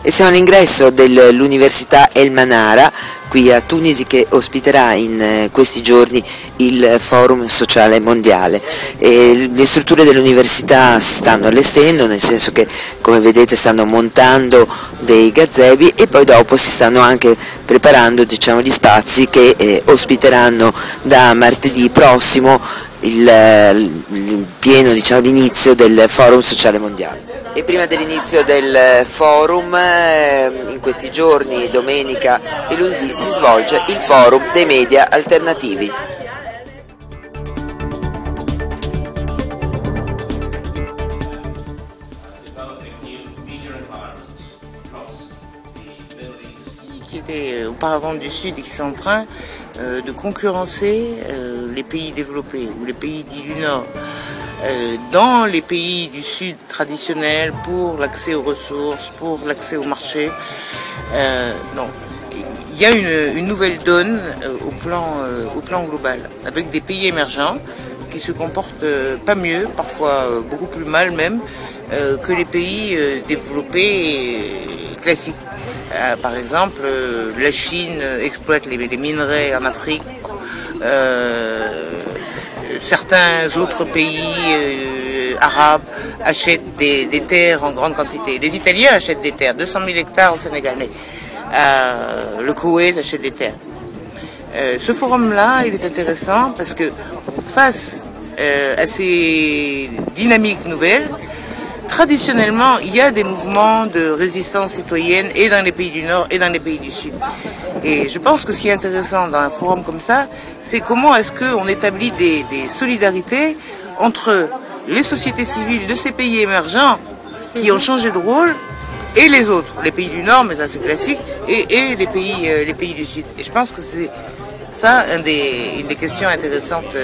e siamo all'ingresso dell'Università El Manara qui a Tunisi, che ospiterà in questi giorni il Forum Sociale Mondiale. Le strutture dell'università si stanno allestendo, nel senso che, come vedete, stanno montando dei gazebi e poi dopo si stanno anche preparando, diciamo, gli spazi che ospiteranno da martedì prossimo l'inizio del Forum Sociale Mondiale. E prima dell'inizio del forum, in questi giorni, domenica e lunedì, si svolge il forum dei media alternativi. Qui étaient auparavant du Sud et qui sont en train de concurrencer les pays développés ou les pays dits du Nord. Dans les pays du Sud traditionnels, pour l'accès aux ressources, pour l'accès au marché, donc, il y a une nouvelle donne au plan global, avec des pays émergents qui se comportent pas mieux, parfois beaucoup plus mal même, que les pays développés classiques. Par exemple, la Chine exploite les minerais en Afrique. Certains autres pays arabes achètent des terres en grande quantité. Les Italiens achètent des terres, 200 000 hectares au Sénégal. Le Koweït achète des terres. Ce forum-là, il est intéressant parce que face à ces dynamiques nouvelles, traditionnellement, il y a des mouvements de résistance citoyenne et dans les pays du Nord et dans les pays du Sud. Et je pense que ce qui est intéressant dans un forum comme ça, c'est comment est-ce qu'on établit des solidarités entre les sociétés civiles de ces pays émergents qui ont changé de rôle et les autres, les pays du Nord, mais ça c'est classique, et les pays du Sud. Et je pense que c'est ça une des questions intéressantes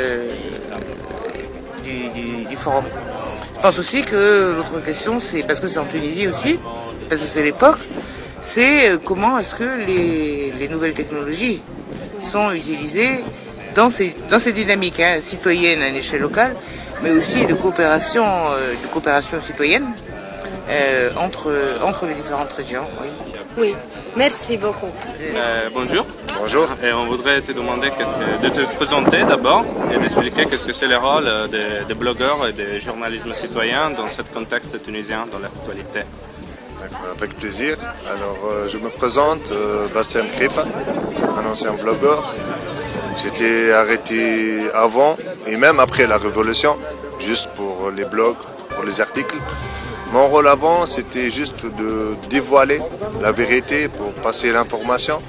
du forum. Je pense aussi que l'autre question, c'est parce que c'est en Tunisie aussi, parce que c'est l'époque, c'est comment est-ce que les nouvelles technologies sont utilisées dans ces dynamiques citoyennes à une échelle locale, mais aussi de coopération citoyenne entre les différentes régions. Oui. Oui, merci beaucoup. Bonjour. Bonjour. Et on voudrait te demander de te présenter d'abord et d'expliquer qu'est-ce que c'est le rôle des blogueurs et des journalistes citoyens dans ce contexte tunisien, dans l'actualité. Avec plaisir. Alors, je me présente, Bassem Krifa, un ancien blogueur. J'étais arrêté avant et même après la Révolution, juste pour les blogs, pour les articles. Mon rôle avant, c'était juste de dévoiler la vérité pour passer l'information.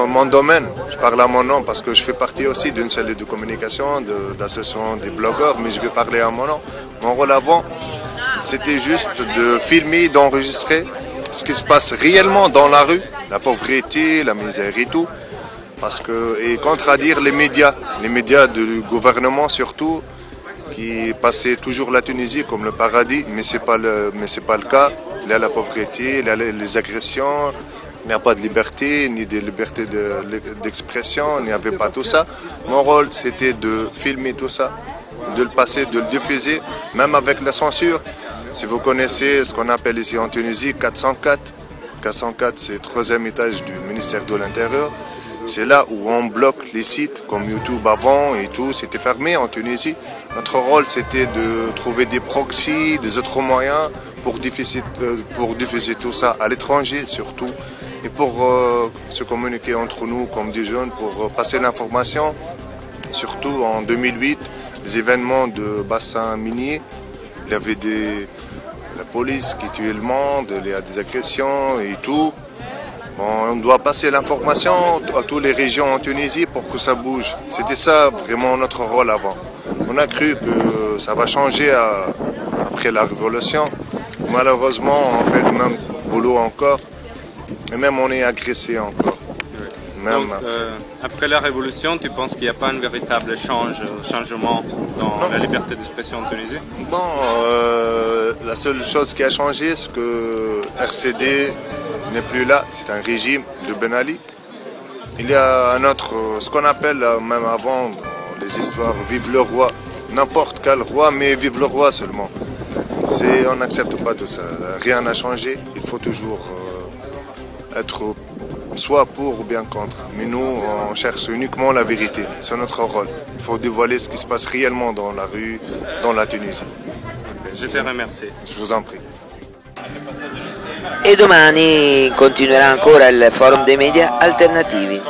Mon domaine, je parle à mon nom parce que je fais partie aussi d'une cellule de communication, d'association des blogueurs, mais je vais parler à mon nom. Mon rôle avant, c'était juste de filmer, d'enregistrer ce qui se passe réellement dans la rue, la pauvreté, la misère et tout. Et contradire les médias du gouvernement surtout, qui passaient toujours la Tunisie comme le paradis, mais c'est pas le cas. Il y a la pauvreté, il y a les agressions, il n'y a pas de liberté, ni de liberté d'expression, il n'y avait pas tout ça. Mon rôle, c'était de filmer tout ça, de le passer, de le diffuser, même avec la censure. Si vous connaissez ce qu'on appelle ici en Tunisie 404, 404 c'est le 3e étage du ministère de l'Intérieur. C'est là où on bloque les sites comme YouTube avant et tout, c'était fermé en Tunisie. Notre rôle, c'était de trouver des proxys, des autres moyens pour diffuser tout ça à l'étranger surtout. Et pour se communiquer entre nous comme des jeunes, pour passer l'information, surtout en 2008, les événements de bassin minier, il y avait la police qui tuait le monde, il y a des agressions et tout. On doit passer l'information à toutes les régions en Tunisie pour que ça bouge. C'était ça vraiment notre rôle avant. On a cru que ça va changer après la Révolution. Malheureusement, on fait le même boulot encore. Et même on est agressé encore. Donc, après la Révolution, tu penses qu'il n'y a pas un véritable changement dans la liberté d'expression en Tunisie? Bon, la seule chose qui a changé, c'est que RCD n'est plus là, c'est un régime de Ben Ali. Il y a un autre, ce qu'on appelle même avant les histoires, vive le roi, n'importe quel roi, mais vive le roi seulement. On n'accepte pas tout ça, rien n'a changé, il faut toujours être soit pour ou bien contre. Mais nous, on cherche uniquement la vérité. C'est notre rôle. Il faut dévoiler ce qui se passe réellement dans la rue, dans la Tunisie. Je te remercie. Je vous en prie. E domani continuerà ancora il forum dei media alternativi.